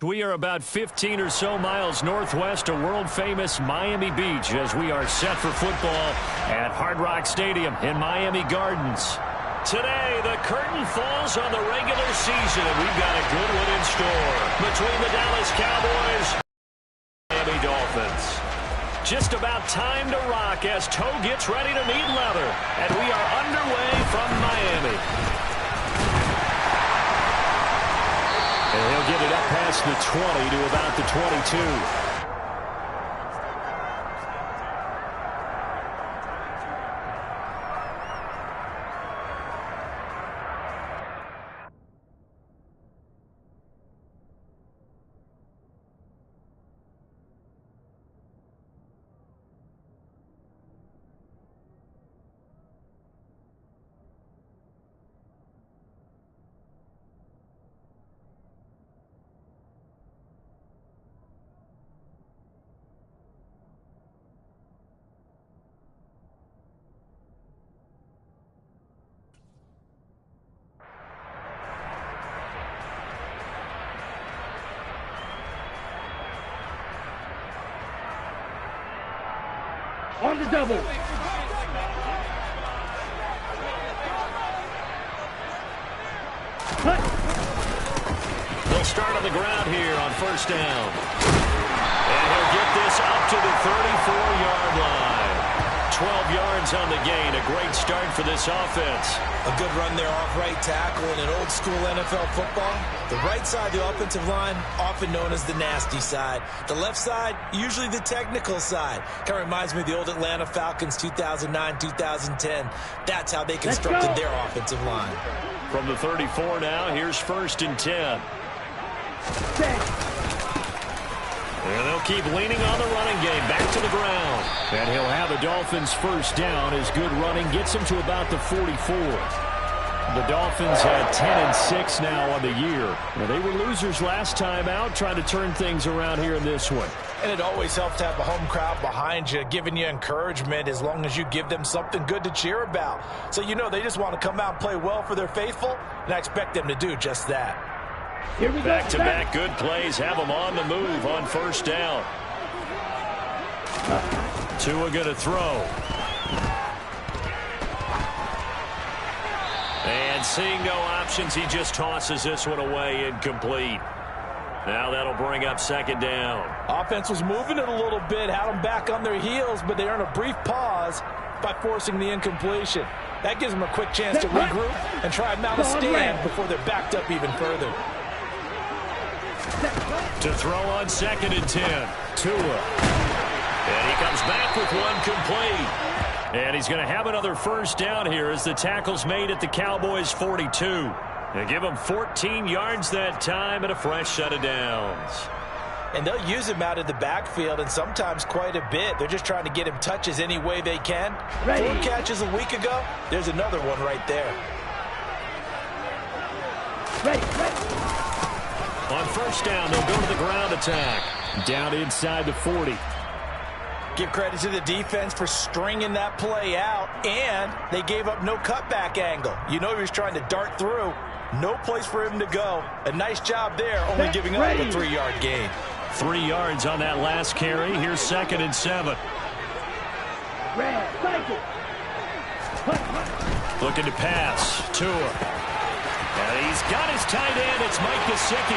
We are about 15 or so miles northwest of world-famous Miami Beach as we are set for football at Hard Rock Stadium in Miami Gardens. Today, the curtain falls on the regular season, and we've got a good one in store between the Dallas Cowboys and the Miami Dolphins. Just about time to rock as toe gets ready to meet leather, and we are underway from Miami. And he'll get it up past the 20 to about the 22. On the double. Cut. They'll start on the ground here on first down. And he'll get this up to the 34-yard line. 12 yards on the gain. A great start for this offense. A good run there off right tackle in an old-school NFL football. The right side of the offensive line, often known as the nasty side. The left side, usually the technical side. Kind of reminds me of the old Atlanta Falcons 2009-2010. That's how they constructed their offensive line. From the 34 now, here's first and 10. And they'll keep leaning on the running game back to the ground. And he'll have the Dolphins first down as good running gets him to about the 44. The Dolphins had 10-6 now on the year. Now, they were losers last time out, trying to turn things around here in this one. And it always helps to have a home crowd behind you, giving you encouragement as long as you give them something good to cheer about. So you know they just want to come out and play well for their faithful, and I expect them to do just that. Back-to-back good plays have them on the move on first down. Tua going to throw. And seeing no options, he just tosses this one away incomplete. Now that'll bring up second down. Offense was moving it a little bit, had them back on their heels, but they earn a brief pause by forcing the incompletion. That gives them a quick chance to regroup and try and mount a stand before they're backed up even further. To throw on second and 10. Tua. And he comes back with one complete. And he's going to have another first down here as the tackle's made at the Cowboys' 42. They give him 14 yards that time and a fresh set of downs. And they'll use him out of the backfield, and sometimes quite a bit. They're just trying to get him touches any way they can. 4 catches a week ago. There's another one right there. On first down, they'll go to the ground attack. Down inside the 40. Give credit to the defense for stringing that play out, and they gave up no cutback angle. You know he was trying to dart through. No place for him to go. A nice job there, only giving up a 3-yard gain. 3 yards on that last carry. Here's second and 7. Looking to pass. Tua. And he's got his tight end. It's Mike Gesicki.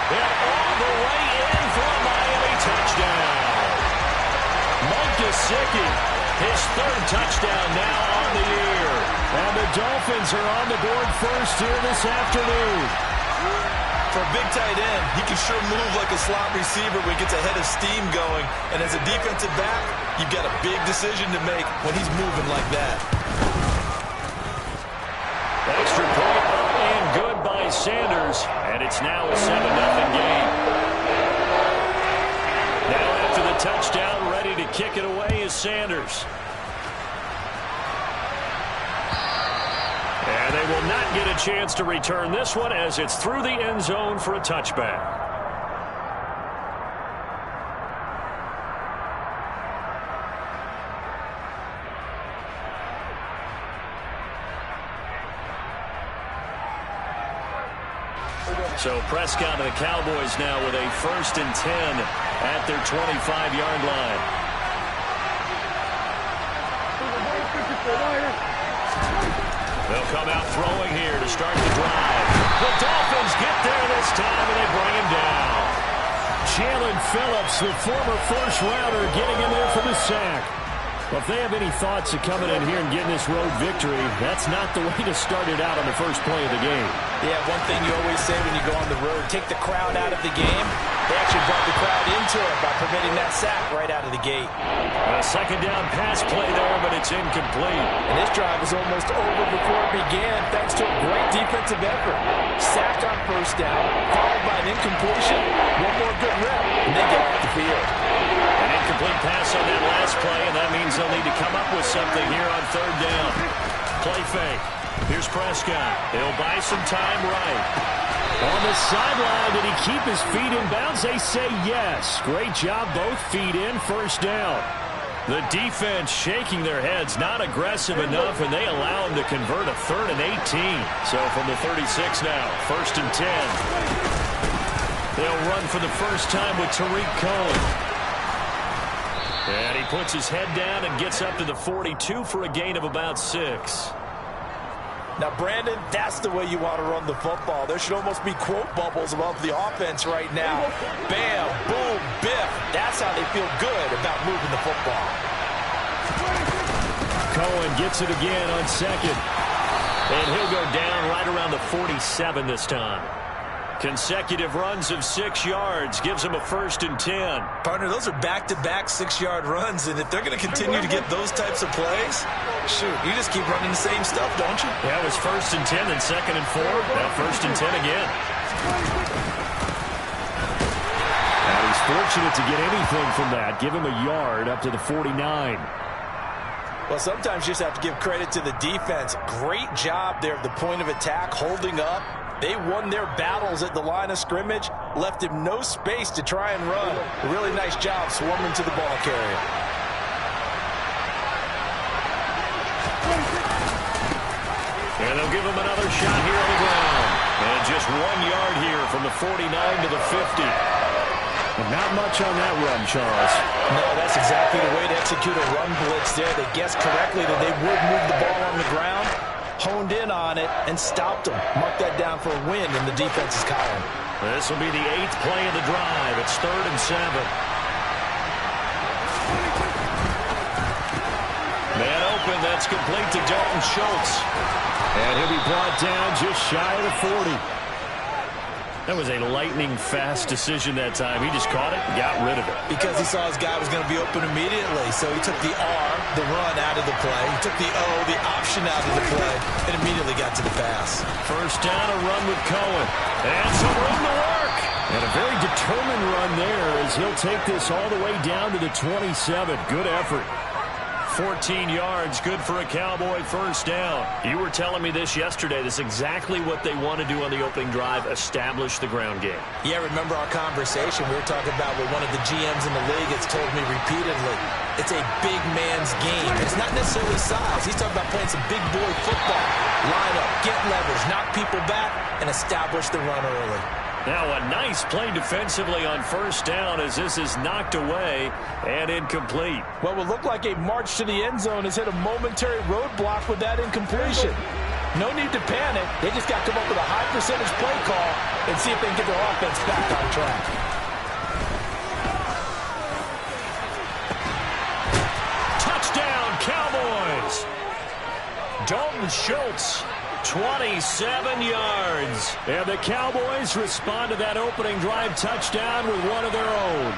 And all the way in for a Miami touchdown. Mike Gesicki, his 3rd touchdown now on the year. And the Dolphins are on the board first here this afternoon. For a big tight end, he can sure move like a slot receiver when he gets a head of steam going. And as a defensive back, you've got a big decision to make when he's moving like that. Extra point and good by Sanders. And it's now a 7-0 game. Now after the touchdown, ready to kick it away is Sanders. And they will not get a chance to return this one as it's through the end zone for a touchback. So Prescott and the Cowboys now with a 1st and 10 at their 25-yard line. They'll come out throwing here to start the drive. The Dolphins get there this time, and they bring him down. Jalen Phillips, the former first-rounder, getting in there for the sack. Well, if they have any thoughts of coming in here and getting this road victory, that's not the way to start it out on the first play of the game. Yeah, one thing you always say when you go on the road, take the crowd out of the game. They actually brought the crowd into it by permitting that sack right out of the gate. A second down pass play there, but it's incomplete. And this drive was almost over before it began, thanks to a great defensive effort. Sack on first down, followed by an incompletion, one more good rep, and they get off the field. An incomplete pass on that last play, and that means they'll need to come up with something here on 3rd down. Play fake. Here's Prescott. He'll buy some time right. On the sideline, did he keep his feet in bounds? They say yes. Great job, both feet in, 1st down. The defense shaking their heads, not aggressive enough, and they allow him to convert a 3rd and 18. So from the 36 now, 1st and 10. They'll run for the first time with Tariq Cohen. And he puts his head down and gets up to the 42 for a gain of about 6. Now, Brandon, that's the way you want to run the football. There should almost be quote bubbles above the offense right now. Bam, boom, biff. That's how they feel good about moving the football. Cohen gets it again on 2nd. And he'll go down right around the 47 this time. Consecutive runs of 6 yards gives him a 1st and 10. Partner, those are back-to-back 6-yard runs, and if they're going to continue to get those types of plays, shoot, you just keep running the same stuff, don't you? Yeah, it was 1st and 10, then 2nd and 4. Now 1st and 10 again. And he's fortunate to get anything from that. Give him a yard up to the 49. Well, sometimes you just have to give credit to the defense. Great job there at the point of attack, holding up. They won their battles at the line of scrimmage, left him no space to try and run. A really nice job swarming to the ball carrier. And they'll give him another shot here on the ground. And just 1 yard here from the 49 to the 50. And not much on that run, Charles. No, that's exactly the way to execute a run blitz there. They guessed correctly that they would move the ball on the ground, honed in on it, and stopped them. Mark that down for a win in the defense's column. This will be the 8th play of the drive. It's 3rd and 7. Man open, that's complete to Dalton Schultz. And he'll be brought down just shy of the 40. That was a lightning-fast decision that time. He just caught it and got rid of it. Because he saw his guy was going to be open immediately. So he took the R, the run, out of the play. He took the O, the option, out of the play, and immediately got to the pass. 1st down, a run with Cohen. And some room to work. And a very determined run there as he'll take this all the way down to the 27. Good effort. 14 yards, good for a Cowboy 1st down. You were telling me this yesterday. This is exactly what they want to do on the opening drive, establish the ground game. Yeah, remember our conversation? We were talking about what one of the GMs in the league has told me repeatedly. It's a big man's game. It's not necessarily size. He's talking about playing some big boy football. Line up, get leverage, knock people back, and establish the run early. Now a nice play defensively on 1st down as this is knocked away and incomplete. What would look like a march to the end zone has hit a momentary roadblock with that incompletion. No need to panic. They just got to come up with a high percentage play call and see if they can get their offense back on track. Touchdown, Cowboys! Dalton Schultz. 27 yards. And the Cowboys respond to that opening drive touchdown with one of their own.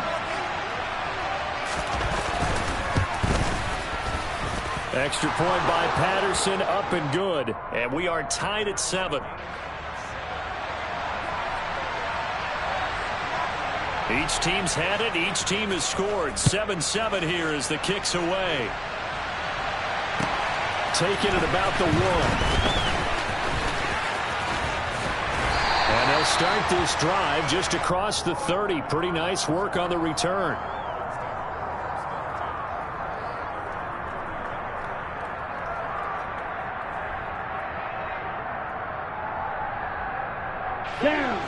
Extra point by Patterson, up and good. And we are tied at 7. Each team's had it. Each team has scored. 7-7 here as the kick's away. Taken at about the 1. And they'll start this drive just across the 30. Pretty nice work on the return.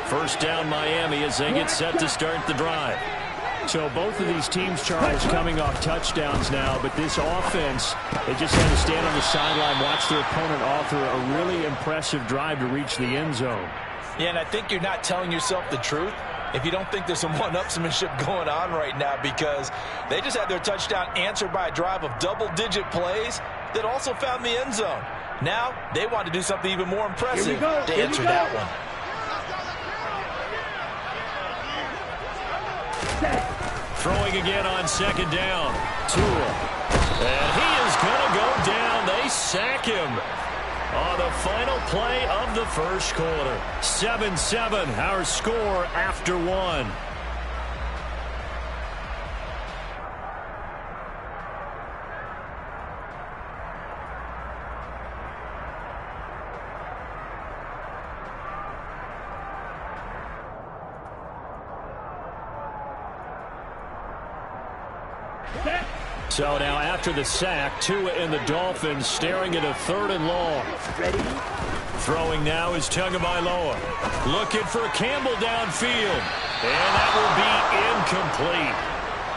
First down Miami as they get set to start the drive. So both of these teams, Charles, coming off touchdowns now, but this offense, they just had to stand on the sideline, watch their opponent author a really impressive drive to reach the end zone. Yeah, and I think you're not telling yourself the truth if you don't think there's some one-upsmanship going on right now, because they just had their touchdown answered by a drive of double-digit plays that also found the end zone. Now they want to do something even more impressive to answer that one. Throwing again on second down. Tua. And he is going to go down. They sack him on the final play of the first quarter. 7-7, our score after one. So now after the sack, Tua and the Dolphins staring at a 3rd and long. Throwing now is Tagovailoa. Looking for Campbell downfield. And that will be incomplete.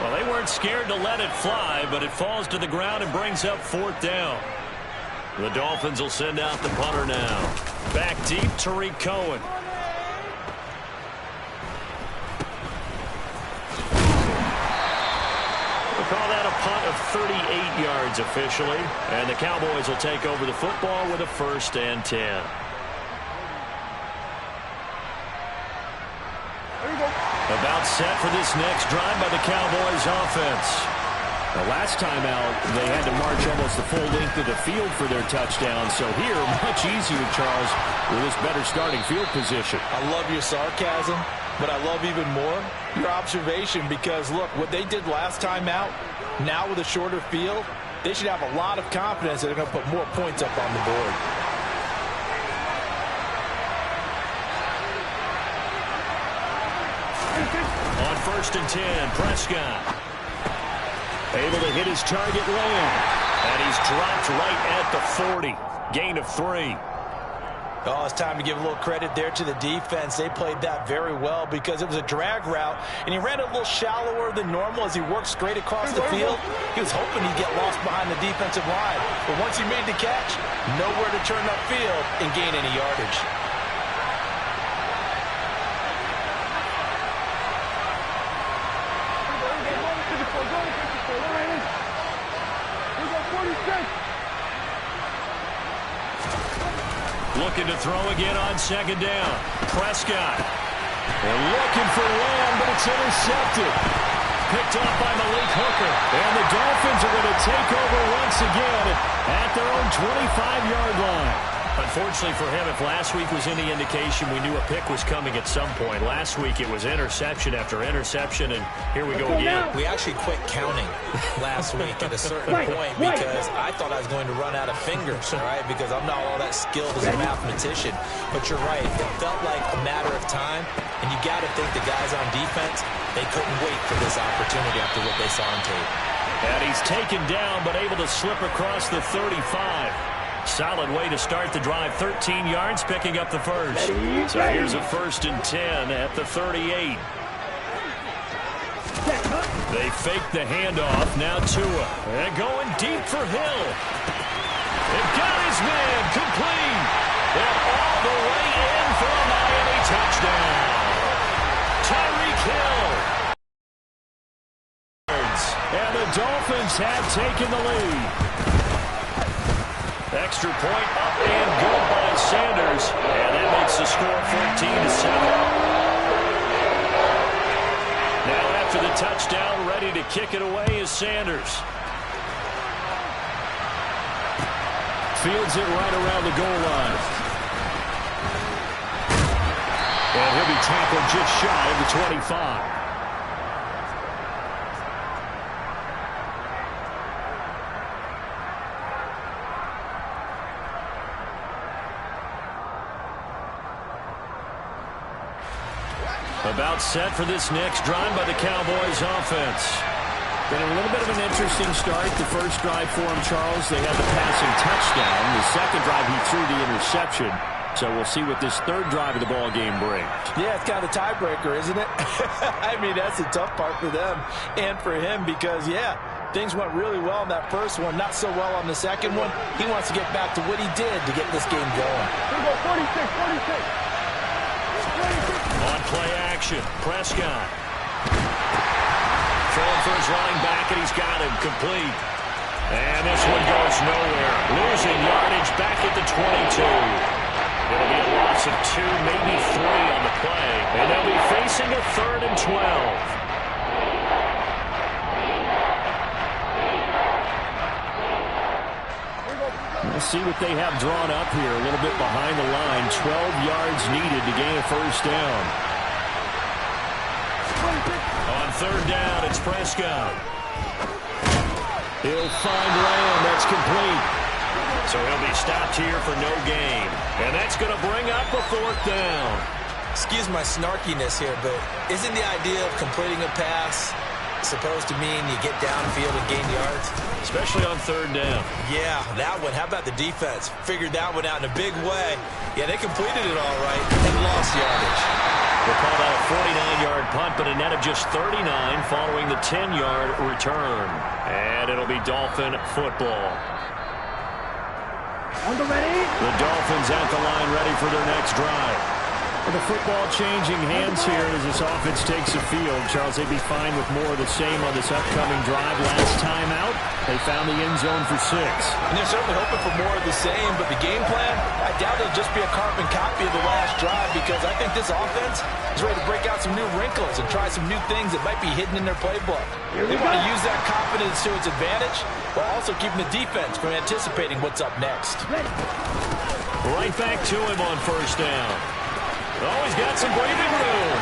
Well, they weren't scared to let it fly, but it falls to the ground and brings up 4th down. The Dolphins will send out the punter now. Back deep, Tariq Cohen. Call that a punt of 38 yards officially. And the Cowboys will take over the football with a 1st and 10. About set for this next drive by the Cowboys offense. The last time out, they had to march almost the full length of the field for their touchdown. So here, much easier, Charles, with this better starting field position. I love your sarcasm, but I love even more your observation, because, look, what they did last time out, now with a shorter field, they should have a lot of confidence that they're going to put more points up on the board. On 1st and 10, Prescott. Able to hit his target lane. And he's dropped right at the 40. Gain of 3. Oh, it's time to give a little credit there to the defense. They played that very well because it was a drag route, and he ran a little shallower than normal as he worked straight across the field. He was hoping he'd get lost behind the defensive line, but once he made the catch, nowhere to turn upfield and gain any yardage. Looking to throw again on 2nd down. Prescott. They're looking for Lamb, but it's intercepted. Picked off by Malik Hooker. And the Dolphins are going to take over once again at their own 25-yard line. Unfortunately for him, if last week was any indication, we knew a pick was coming at some point. Last week it was interception after interception, and here we go again. We actually quit counting last week at a certain point because I thought I was going to run out of fingers, right? Because I'm not all that skilled as a mathematician. But you're right. It felt like a matter of time, and you got to think the guys on defense, they couldn't wait for this opportunity after what they saw on tape. And he's taken down, but able to slip across the 35. Solid way to start the drive. 13 yards, picking up the first. So here's a 1st and 10 at the 38. They fake the handoff. Now Tua. They're going deep for Hill. They've got his man complete. And all the way in for a Miami touchdown. Tyreek Hill. And the Dolphins have taken the lead. Extra point up and good by Sanders. And that makes the score 14-7. Now after the touchdown, ready to kick it away is Sanders. Fields it right around the goal line. And he'll be tackled just shy of the 25. About set for this next drive by the Cowboys offense. Been a little bit of an interesting start. The first drive for him, Charles, they had the passing touchdown. The second drive, he threw the interception. So we'll see what this third drive of the ball game brings. Yeah, it's kind of a tiebreaker, isn't it? I mean, that's the tough part for them and for him because, yeah, things went really well in that first one, not so well on the second one. He wants to get back to what he did to get this game going. 46. On play action, Prescott. Throwing for his running back, and he's got him complete. And this one goes nowhere. Losing yardage back at the 22. It'll be a loss of 2, maybe 3 on the play. And they'll be facing a 3rd and 12. We'll see what they have drawn up here. A little bit behind the line. 12 yards needed to gain a first down. On 3rd down, it's Prescott. He'll find Lamb. That's complete. So he'll be stopped here for no gain. And that's going to bring up a 4th down. Excuse my snarkiness here, but isn't the idea of completing a pass supposed to mean you get downfield and gain yards? Especially on 3rd down. Yeah, that one. How about the defense? Figured that one out in a big way. Yeah, they completed it all right and lost yardage. We'll call that a 49-yard punt, but a net of just 39 following the 10-yard return. And it'll be Dolphin football. The Dolphins at the line, ready for their next drive. With the football changing hands here as this offense takes the field. Charles, they'd be fine with more of the same on this upcoming drive. Last time out, they found the end zone for 6. And they're certainly hoping for more of the same, but the game plan, I doubt it'll just be a carbon copy of the last drive because I think this offense is ready to break out some new wrinkles and try some new things that might be hidden in their playbook. They want to use that confidence to its advantage while also keeping the defense from anticipating what's up next. Right back to him on 1st down. Oh, he's got some breathing room.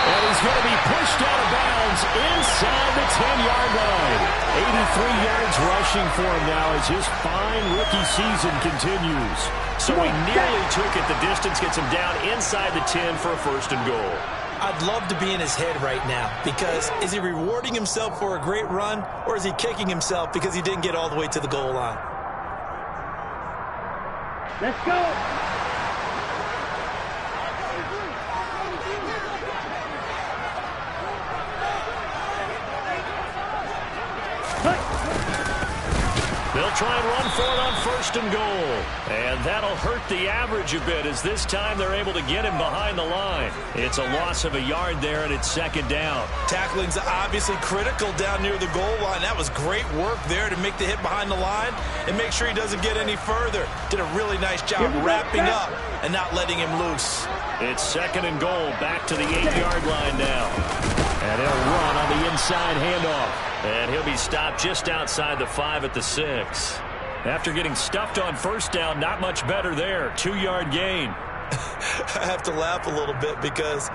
And he's going to be pushed out of bounds inside the 10-yard line. 83 yards rushing for him now as his fine rookie season continues. So he nearly took it the distance, gets him down inside the 10 for a 1st and goal. I'd love to be in his head right now because is he rewarding himself for a great run or is he kicking himself because he didn't get all the way to the goal line? Let's go. They'll try and run for it on 1st and goal. And that'll hurt the average a bit as this time they're able to get him behind the line. It's a loss of a yard there, and it's 2nd down. Tackling's obviously critical down near the goal line. That was great work there to make the hit behind the line and make sure he doesn't get any further. Did a really nice job wrapping up and not letting him loose. It's 2nd and goal, back to the 8-yard line now. And he'll run on the inside handoff. And he'll be stopped just outside the 5 at the 6. After getting stuffed on 1st down, not much better there. 2-yard gain. I have to laugh a little bit because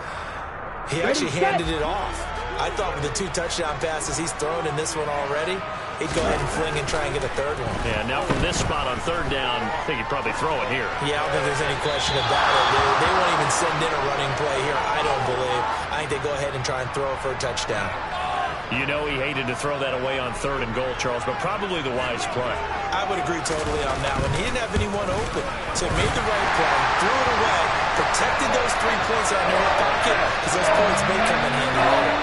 he actually handed it off. I thought with the 2 touchdown passes he's thrown in this one already, he'd go ahead and fling and try and get a 3rd one. Yeah, now from this spot on 3rd down, I think he'd probably throw it here. Yeah, I don't think there's any question about it. They won't even send in a running play here, I don't believe. I think they go ahead and try and throw it for a touchdown. You know he hated to throw that away on 3rd and goal, Charles, but probably the wise play. I would agree totally on that one. He didn't have anyone open, so he made the right play, threw it away, protected those 3 points out in their pocket because those points may come in handy later.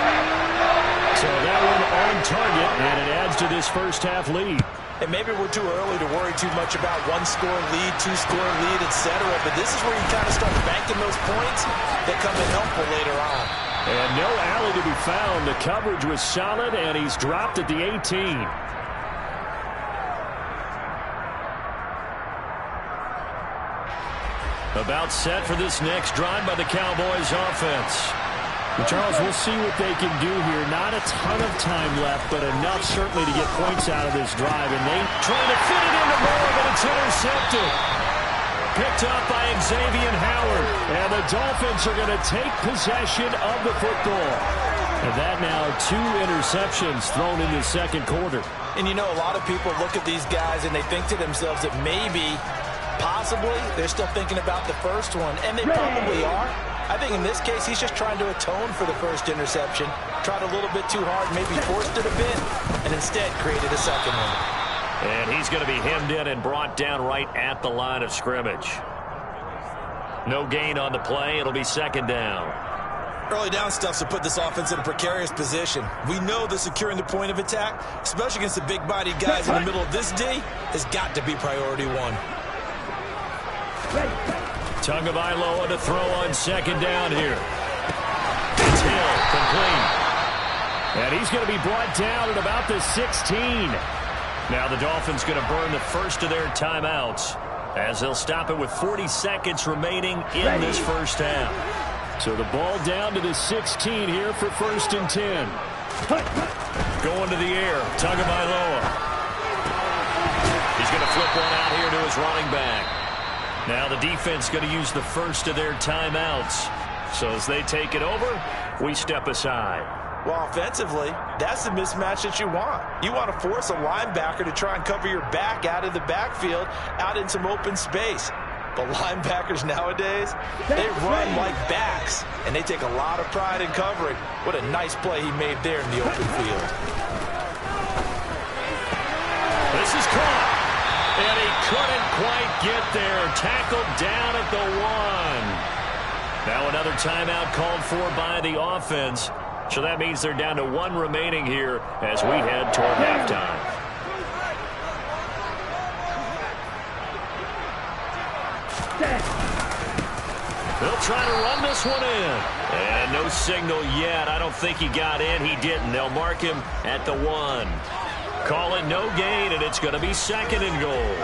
So that one on target, and it adds to this first half lead. And maybe we're too early to worry too much about 1-score lead, 2-score lead, etc. But this is where you kind of start banking those points that come in helpful later on. And no alley to be found. The coverage was solid, and he's dropped at the 18. About set for this next drive by the Cowboys offense. And Charles, we'll see what they can do here. Not a ton of time left, but enough certainly to get points out of this drive. And they trying to fit it into more, but it's intercepted. Picked up by Xavier Howard. And the Dolphins are going to take possession of the football. And that now 2 interceptions thrown in the 2nd quarter. And you know, a lot of people look at these guys and they think to themselves that maybe, possibly, they're still thinking about the first one. And they probably are. I think in this case, he's just trying to atone for the first interception. Tried a little bit too hard, maybe forced it a bit, and instead created a 2nd one. And he's going to be hemmed in and brought down right at the line of scrimmage. No gain on the play. It'll be second down. Early down stuff to put this offense in a precarious position. We know that securing the point of attack, especially against the big-bodied guys in the middle of this D, has got to be priority one. Tagovailoa to throw on second down here. It's Hill, complete. And he's going to be brought down at about the 16. Now the Dolphins going to burn the first of their timeouts as they'll stop it with 40 seconds remaining in this first half. So the ball down to the 16 here for 1st and 10. Going to the air, Tagovailoa. He's going to flip one out here to his running back. Now the defense going to use the first of their timeouts. So as they take it over, we step aside. Well, offensively, that's the mismatch that you want. You want to force a linebacker to try and cover your back out of the backfield, out in some open space. But linebackers nowadays, they run like backs, and they take a lot of pride in covering. What a nice play he made there in the open field. This is caught, and he couldn't quite get there. Tackled down at the 1. Now another timeout called for by the offense. So that means they're down to 1 remaining here as we head toward halftime. They'll try to run this one in. And no signal yet. I don't think he got in. He didn't. They'll mark him at the 1. Call it no gain, and it's going to be 2nd and goal.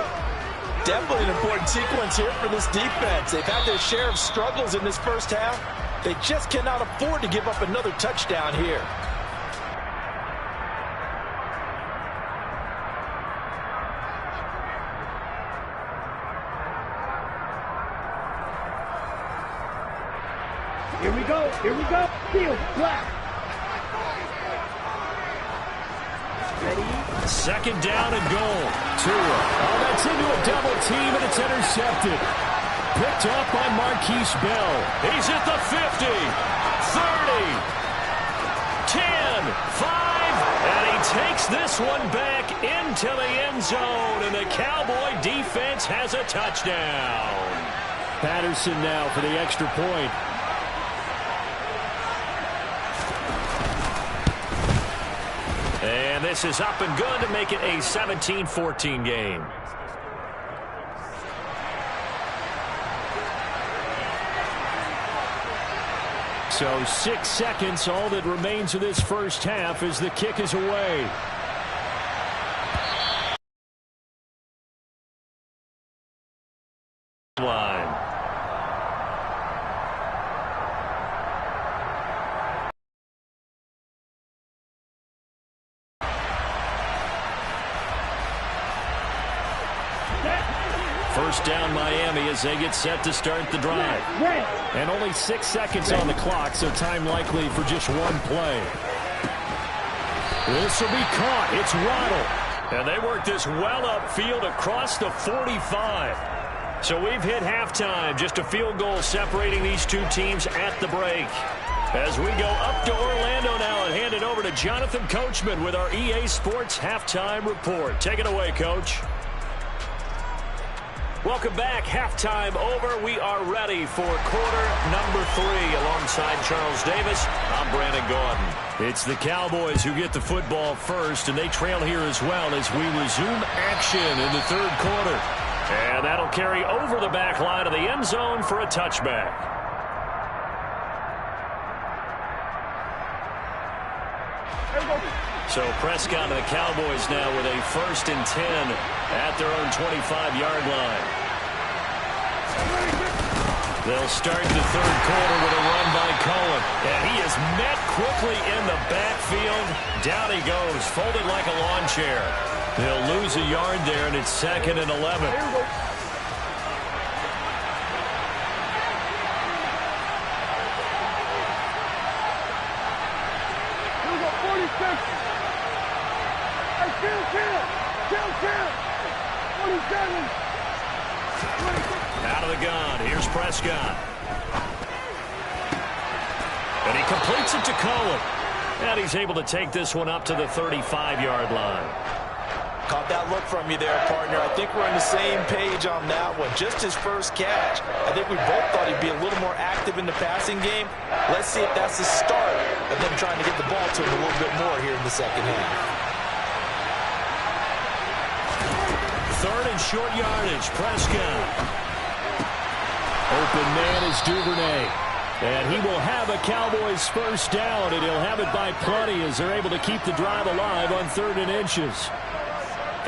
Definitely an important sequence here for this defense. They've had their share of struggles in this first half. They just cannot afford to give up another touchdown here. Here we go. Here we go. Field black. Ready? 2nd down and goal. Tua. Oh, that's into a double team, and it's intercepted. Picked off by Marquise Bell. He's at the 50, 30, 10, 5, and he takes this one back into the end zone, and the Cowboy defense has a touchdown. Patterson now for the extra point. And this is up and good to make it a 17-14 game. So 6 seconds, all that remains of this first half as the kick is away. Line. First down Miami as they get set to start the drive. And only 6 seconds on the clock, so time likely for just one play. This will be caught. It's Waddle. And they work this well upfield across the 45. So we've hit halftime. Just a field goal separating these two teams at the break. As we go up to Orlando now and hand it over to Jonathan Coachman with our EA Sports Halftime Report. Take it away, Coach. Welcome back. Halftime over. We are ready for quarter number 3 alongside Charles Davis. I'm Brandon Gordon. It's the Cowboys who get the football first, and they trail here as well as we resume action in the 3rd quarter. And that'll carry over the back line of the end zone for a touchback. So Prescott and the Cowboys now with a 1st and 10 at their own 25-yard line. They'll start the 3rd quarter with a run by Cohen. And he is met quickly in the backfield. Down he goes, folded like a lawn chair. They'll lose a yard there, and it's 2nd and 11. Out of the gun. Here's Prescott. And he completes it to Cohen. And he's able to take this one up to the 35-yard line. Caught that look from you there, partner. I think we're on the same page on that one. Just his first catch. I think we both thought he'd be a little more active in the passing game. Let's see if that's the start of them trying to get the ball to him a little bit more here in the second half. Third and short yardage. Prescott. Open man is Duvernay. And he will have a Cowboys first down, and he'll have it by plenty as they're able to keep the drive alive on 3rd and inches.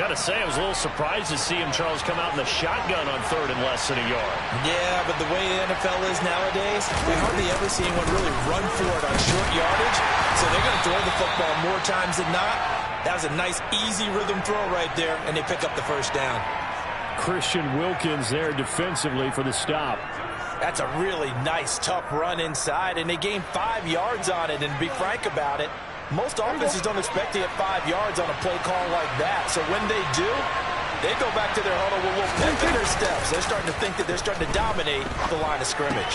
Got to say, I was a little surprised to see him, Charles, come out in the shotgun on 3rd and less than a yard. Yeah, but the way the NFL is nowadays, we hardly ever see anyone really run for it on short yardage. So they're going to throw the football more times than not. That was a nice, easy rhythm throw right there, and they pick up the first down. Christian Wilkins there defensively for the stop. That's a really nice, tough run inside, and they gained 5 yards on it. And to be frank about it, most offenses don't expect to get 5 yards on a play call like that. So when they do, they go back to their huddle with a little pep in their steps. They're starting to think that they're starting to dominate the line of scrimmage.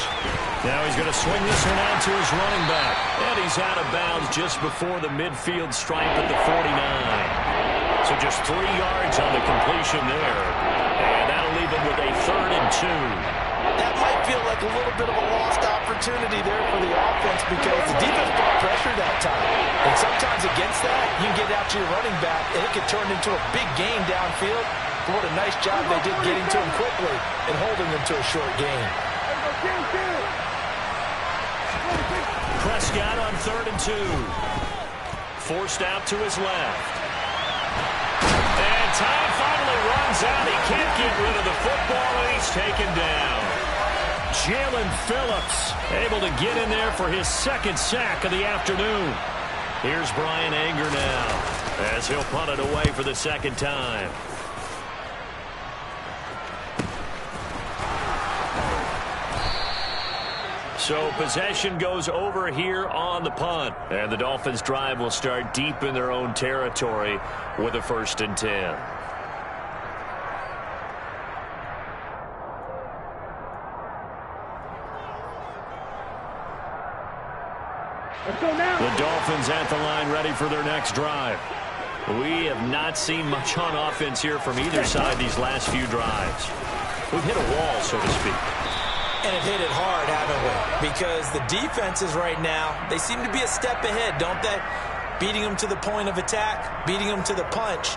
Now he's going to swing this one out to his running back. And he's out of bounds just before the midfield stripe at the 49. So just 3 yards on the completion there. And that'll leave him with a 3rd and 2. That might feel like a little bit of a lost opportunity there for the offense because the defense brought pressure that time. And sometimes against that, you can get out to your running back, and it can turn into a big gain downfield. But what a nice job they did getting to him quickly and holding him to a short gain. Prescott on 3rd and 2. Forced out to his left. And time finally runs out. He can't get rid of the football, and he's taken down. Jalen Phillips able to get in there for his 2nd sack of the afternoon. Here's Brian Anger now as he'll punt it away for the 2nd time. So possession goes over here on the punt. And the Dolphins drive will start deep in their own territory with a 1st and 10. Let's go now. The Dolphins at the line ready for their next drive. We have not seen much on offense here from either side these last few drives. We've hit a wall, so to speak. And it hit it hard, haven't we? Because the defenses right now, they seem to be a step ahead, don't they? Beating them to the point of attack, beating them to the punch.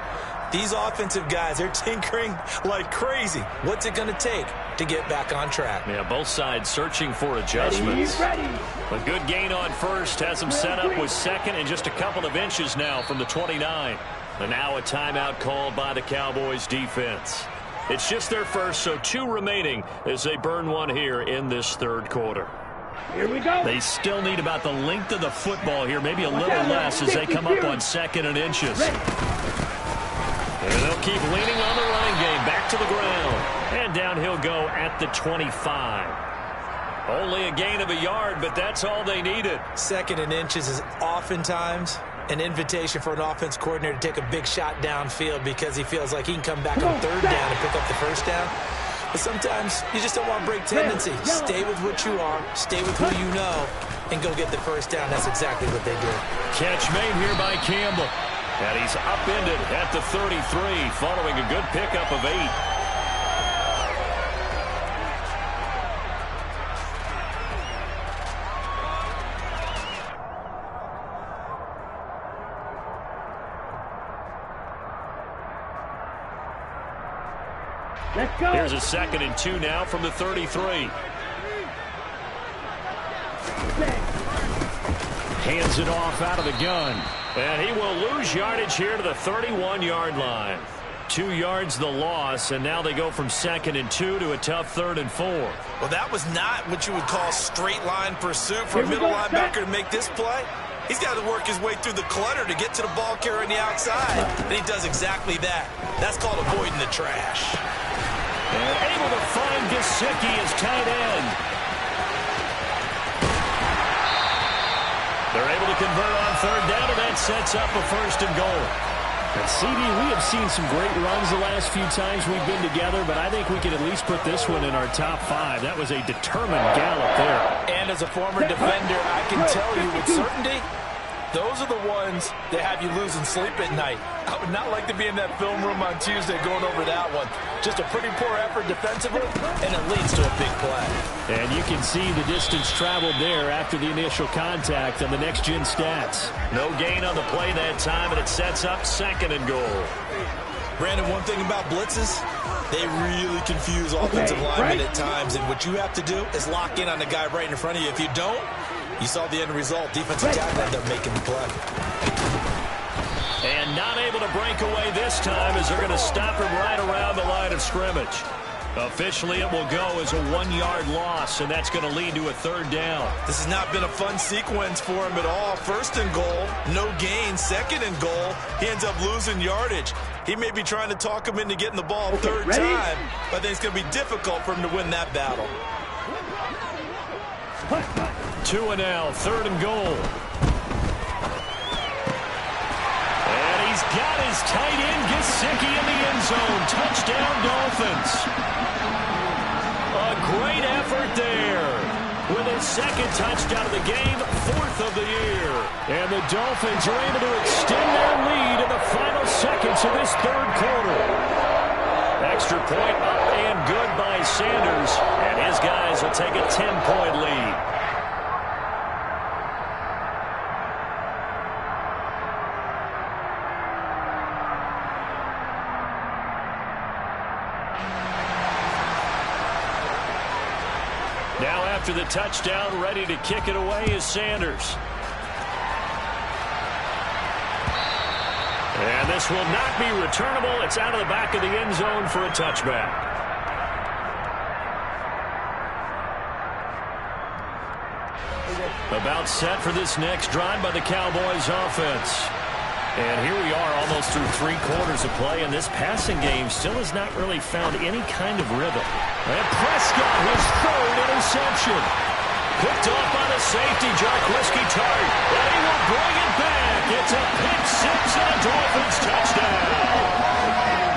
These offensive guys, they're tinkering like crazy. What's it going to take to get back on track? Yeah, both sides searching for adjustments. Ready. A good gain on first has them set up with 2nd and just a couple of inches now from the 29. And now a timeout called by the Cowboys defense. It's just their first, so 2 remaining as they burn one here in this 3rd quarter. Here we go. They still need about the length of the football here, maybe a little less as they come up on 2nd and inches. Ready. And they'll keep leaning on the running game back to the ground. And down he'll go at the 25. Only a gain of a yard, but that's all they needed. 2nd and inches is oftentimes an invitation for an offense coordinator to take a big shot downfield because he feels like he can come back on 3rd down and pick up the 1st down. But sometimes you just don't want to break tendency. Stay with what you are, stay with who you know, and go get the 1st down. That's exactly what they did. Catch made here by Campbell. And he's upended at the 33 following a good pickup of 8. Let's go. Here's a 2nd and 2 now from the 33. Hands it off out of the gun. And he will lose yardage here to the 31-yard line. 2 yards the loss, and now they go from 2nd and 2 to a tough 3rd and 4. Well, that was not what you would call straight line pursuit for a middle linebacker to make this play. He's got to work his way through the clutter to get to the ball carrier on the outside, and he does exactly that. That's called avoiding the trash. And able to find Gesicki as tight end. They're able to convert on 3rd down, and that sets up a 1st and goal. And CD, we have seen some great runs the last few times we've been together, but I think we can at least put this one in our top 5. That was a determined gallop there. And as a former defender, I can tell you with certainty, Those are the ones that have you losing sleep at night. I would not like to be in that film room on Tuesday going over that one. Just a pretty poor effort defensively, and it leads to a big play. And you can see the distance traveled there after the initial contact on the next-gen stats. No gain on the play that time, and it sets up 2nd and goal. Brandon, one thing about blitzes, they really confuse offensive linemen at times, and what you have to do is lock in on the guy right in front of you. If you don't, you saw the end result. Defensive tackle ended up making the play. And not able to break away this time as they're going to stop him right around the line of scrimmage. Officially, it will go as a 1-yard loss, and that's going to lead to a 3rd down. This has not been a fun sequence for him at all. 1st and goal, no gain. 2nd and goal, he ends up losing yardage. He may be trying to talk him into getting the ball 3rd time, but I think it's going to be difficult for him to win that battle. 2 and now, 3rd and goal. And he's got his tight end Gesicki in the end zone. Touchdown, Dolphins. A great effort there. With his 2nd touchdown of the game, 4th of the year. And the Dolphins are able to extend their lead in the final seconds of this 3rd quarter. Extra point up and good by Sanders. And his guys will take a 10-point lead. Now after the touchdown, ready to kick it away is Sanders. And this will not be returnable. It's out of the back of the end zone for a touchback. About set for this next drive by the Cowboys offense. And here we are almost through 3 quarters of play, and this passing game still has not really found any kind of rhythm. And Prescott, his 3rd interception. Picked off by the safety, Jarquiski Tart. And he will bring it back. It's a pick 6 and a Dolphins touchdown.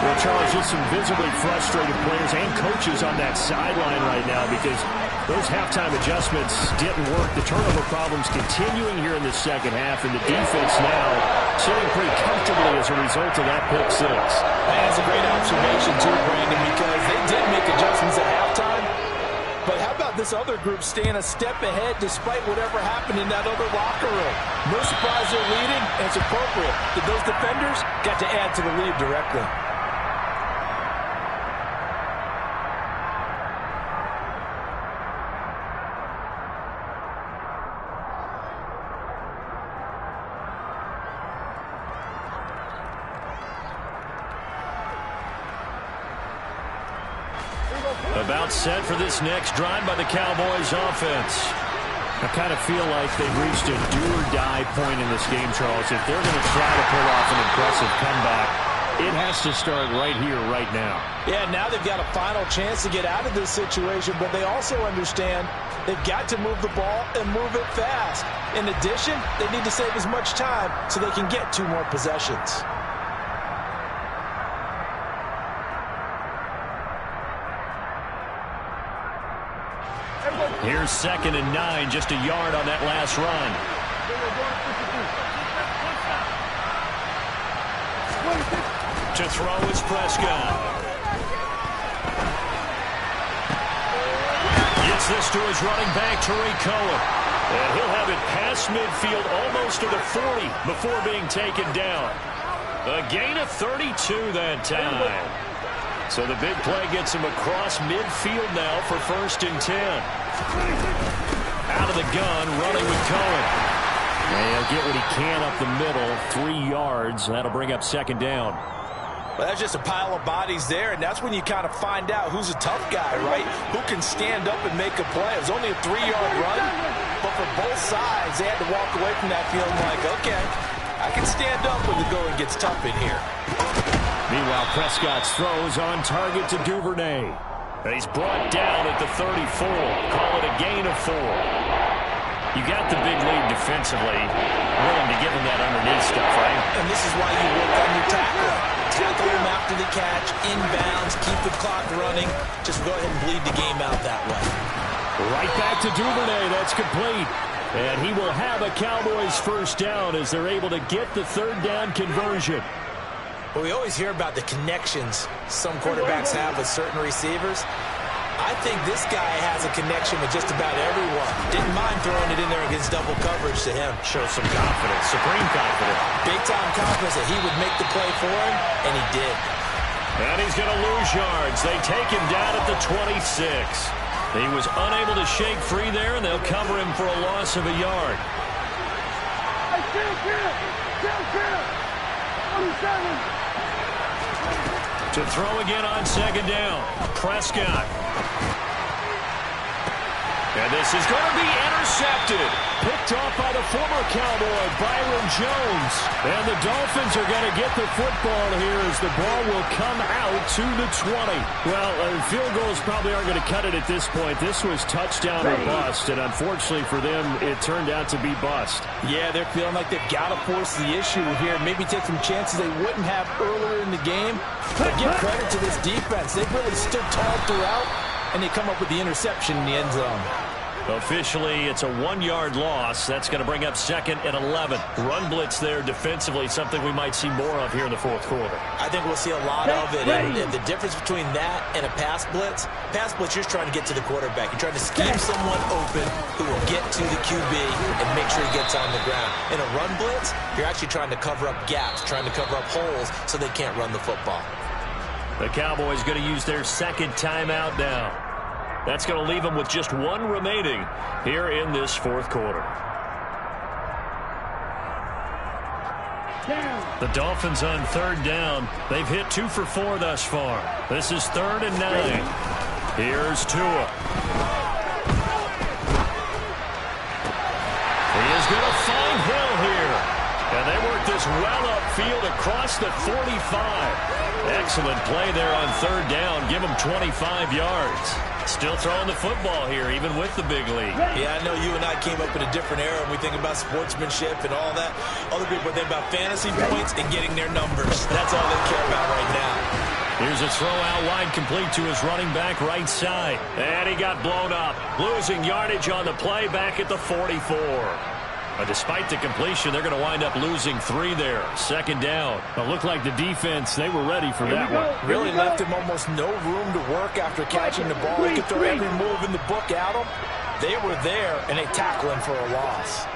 Well, Charles, just some visibly frustrated players and coaches on that sideline right now because those halftime adjustments didn't work. The turnover problems continuing here in the 2nd half, and the defense now sitting pretty comfortably as a result of that pick 6. That's a great observation, too, Brandon, because they did make adjustments at halftime. But how about this other group staying a step ahead despite whatever happened in that other locker room? No surprise they're leading, and it's appropriate that those defenders got to add to the lead directly. About set for this next drive by the Cowboys offense. I kind of feel like they've reached a do-or-die point in this game, Charles. If they're going to try to pull off an impressive comeback, it has to start right here, right now. Yeah, now they've got a final chance to get out of this situation, but they also understand they've got to move the ball and move it fast. In addition, they need to save as much time so they can get 2 more possessions. Here's 2nd and 9, just a yard on that last run. To throw is Prescott. Gets this to his running back, Tariq Cohen. And he'll have it past midfield almost to the 40 before being taken down. A gain of 32 that time. So the big play gets him across midfield now for 1st and 10. Out of the gun, running with Cohen. And he'll get what he can up the middle, 3 yards. That'll bring up 2nd down. Well, that's just a pile of bodies there, and that's when you kind of find out who's a tough guy, right? Who can stand up and make a play. It was only a 3-yard run, but for both sides, they had to walk away from that feeling like, okay, I can stand up when the going gets tough in here. Meanwhile, Prescott's throws on target to Duvernay. He's brought down at the 34. Call it a gain of 4. You got the big lead defensively. Willing to give him that underneath stuff, right? And this is why you work on your tackle. Tackle him after the catch, inbounds, keep the clock running. Just go ahead and bleed the game out that way. Right back to Duvernay. That's complete. And he will have a Cowboys first down as they're able to get the third down conversion. Well, we always hear about the connections some quarterbacks have with certain receivers. I think this guy has a connection with just about everyone. Didn't mind throwing it in there against double coverage to him. Shows some confidence, supreme confidence. Big-time confidence that he would make the play for him, and he did. And he's going to lose yards. They take him down at the 26. He was unable to shake free there, and they'll cover him for a loss of a yard. To throw again on second down. Prescott. And this is going to be intercepted. Picked off by the former Cowboy, Byron Jones. And the Dolphins are going to get the football here as the ball will come out to the 20. Well, field goals probably aren't going to cut it at this point. This was touchdown or bust, and unfortunately for them, it turned out to be bust. Yeah, they're feeling like they've got to force the issue here. Maybe take some chances they wouldn't have earlier in the game. But give credit to this defense. They've really stood tall throughout, and they come up with the interception in the end zone. Officially, it's a 1-yard loss. That's going to bring up 2nd and 11. Run blitz there defensively, something we might see more of here in the fourth quarter. I think we'll see a lot of it. And the difference between that and a pass blitz, you're just trying to get to the quarterback. You're trying to scheme someone open who will get to the QB and make sure he gets on the ground. In a run blitz, you're actually trying to cover up gaps, trying to cover up holes so they can't run the football. The Cowboys going to use their second timeout now. That's going to leave them with just one remaining here in this fourth quarter. The Dolphins on third down. They've hit 2 for 4 thus far. This is 3rd and 9. Here's Tua. He is going to find Hill here. And they work this well upfield across the 45. Excellent play there on third down. Give them 25 yards. Still throwing the football here, even with the big lead. Yeah, I know you and I came up in a different era, and we think about sportsmanship and all that. Other people think about fantasy points and getting their numbers. That's all they care about right now. Here's a throw out wide, complete to his running back right side. And he got blown up. Losing yardage on the play back at the 44. But despite the completion, they're going to wind up losing 3 there. 2nd down. It looked like the defense, they were ready for that one. Really left him almost no room to work after catching the ball. He could throw every move in the book at him. They were there, and they tackle him for a loss.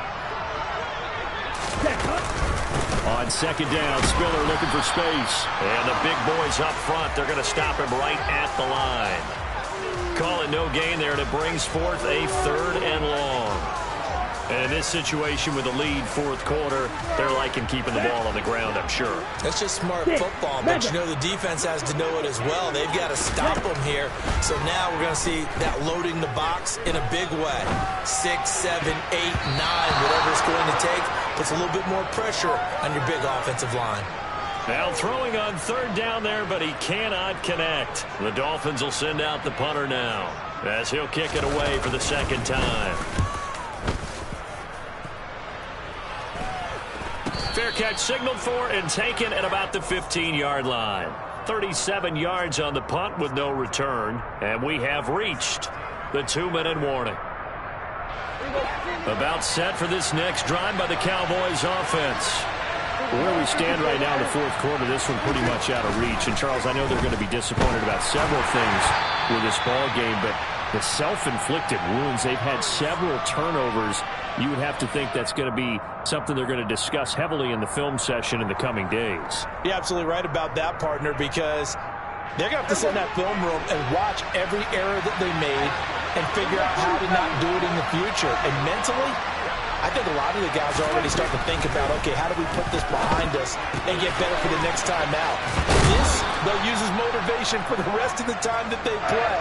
On 2nd down, Spiller looking for space. And the big boys up front, they're going to stop him right at the line. Call it no gain there, and it brings forth a 3rd and long. And in this situation with the lead fourth quarter, they're liking keeping the ball on the ground, I'm sure. That's just smart football, but you know the defense has to know it as well. They've got to stop them here. So now we're going to see that loading the box in a big way. 6, 7, 8, 9, whatever it's going to take, puts a little bit more pressure on your big offensive line. Now throwing on third down there, but he cannot connect. The Dolphins will send out the punter now as he'll kick it away for the 2nd time. Fair catch signaled for and taken at about the 15-yard line. 37 yards on the punt with no return. And we have reached the 2-minute warning. About set for this next drive by the Cowboys offense. Where we stand right now in the fourth quarter, this one pretty much out of reach. And, Charles, I know they're going to be disappointed about several things with this ball game, but the self-inflicted wounds, they've had several turnovers. You would have to think that's going to be something they're going to discuss heavily in the film session in the coming days. You're absolutely right about that, partner, because they're going to have to sit in that film room and watch every error that they made and figure out how to not do it in the future. And mentally, I think a lot of the guys are already starting to think about, okay, how do we put this behind us and get better for the next time out? This, they'll use as motivation for the rest of the time that they play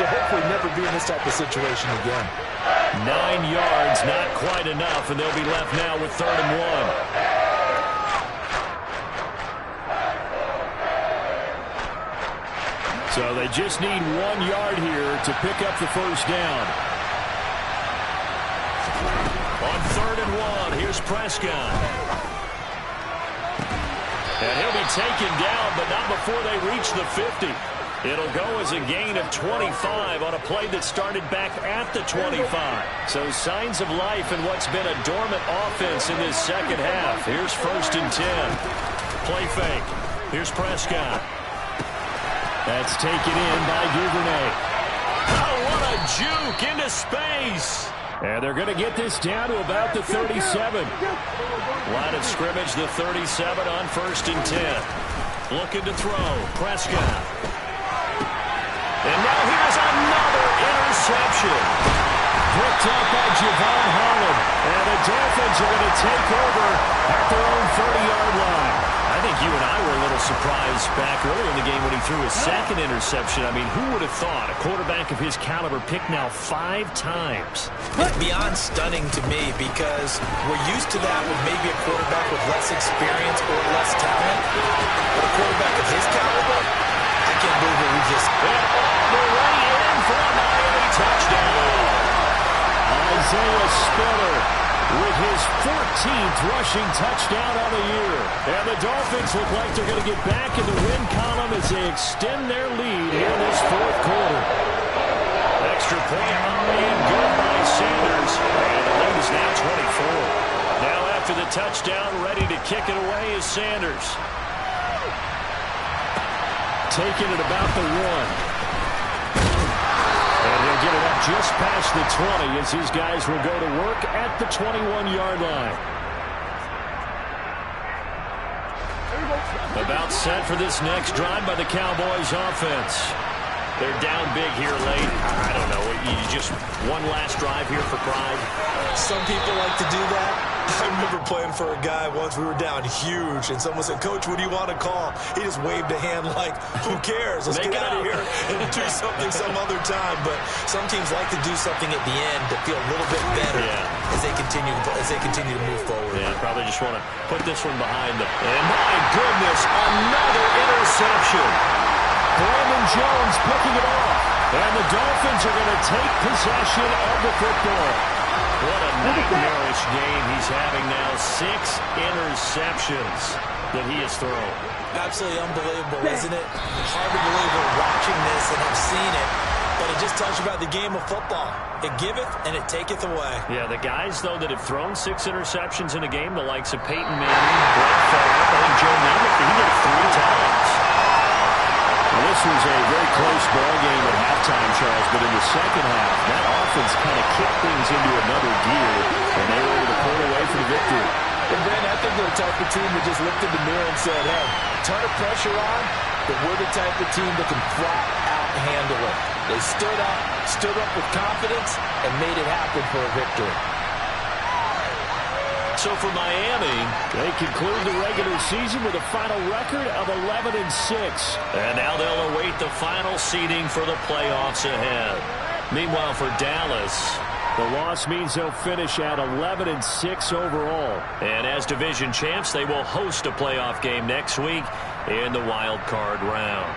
to hopefully never be in this type of situation again. 9 yards, not quite enough, and they'll be left now with 3rd and 1. So they just need 1 yard here to pick up the first down. On 3rd and 1, here's Prescott. And he'll be taken down, but not before they reach the 50. It'll go as a gain of 25 on a play that started back at the 25. So signs of life in what's been a dormant offense in this second half. Here's 1st and 10. Play fake. Here's Prescott. That's taken in by Duvernay. Oh, what a juke into space. And they're going to get this down to about the 37. Line of scrimmage, the 37 on 1st and 10. Looking to throw. Prescott. And now here's another interception. Picked up by Javon Holland. And the Dolphins are going to take over at their own 30-yard line. I think you and I were a little surprised back earlier in the game when he threw his second interception. I mean, who would have thought a quarterback of his caliber picked now 5 times? Beyond stunning to me, because we're used to that with maybe a quarterback with less experience or less talent. But a quarterback of his caliber, I can't believe it. We just... And all the way in for a Miami touchdown. Isaiah Spiller with his 14th rushing touchdown on the year. And the Dolphins look like they're going to get back in the win column as they extend their lead here in this 4th quarter. Extra point and good by Sanders. And the lead is now 24. Now after the touchdown, ready to kick it away is Sanders. Taking it about the 1. And he'll get it up just past the 20 as his guys will go to work at the 21-yard line. About set for this next drive by the Cowboys offense. They're down big here late. I don't know. You just one last drive here for pride. Some people like to do that. I remember playing for a guy once. We were down huge, and someone said, "Coach, what do you want to call?" He just waved a hand like, "Who cares? Let's get out of here and do something some other time." But some teams like to do something at the end to feel a little bit better as they continue to move forward. Yeah, probably just want to put this one behind them. And my goodness, another interception. Brandon Jones picking it off. And the Dolphins are going to take possession of the football. What a nightmarish game he's having now. 6 interceptions that he has thrown. Absolutely unbelievable, isn't it? Hard to believe we're watching this and have seen it, but it just tells you about the game of football. It giveth and it taketh away. Yeah, the guys, though, that have thrown 6 interceptions in a game, the likes of Peyton Manning, Brett Favre, I think Joe Namath, he did it 3 times. Well, this was a very close ball game at halftime, Charles, but in the second half, that offense kind of kicked things into another gear, and they were able to pull away for the victory. And, Brent, I think they're the type of team that just looked in the mirror and said, hey, ton of pressure on, but we're the type of team that can flat out handle it. They stood up with confidence, and made it happen for a victory. So for Miami, they conclude the regular season with a final record of 11-6. And now they'll await the final seeding for the playoffs ahead. Meanwhile, for Dallas, the loss means they'll finish at 11-6 overall. And as division champs, they will host a playoff game next week in the wild card round.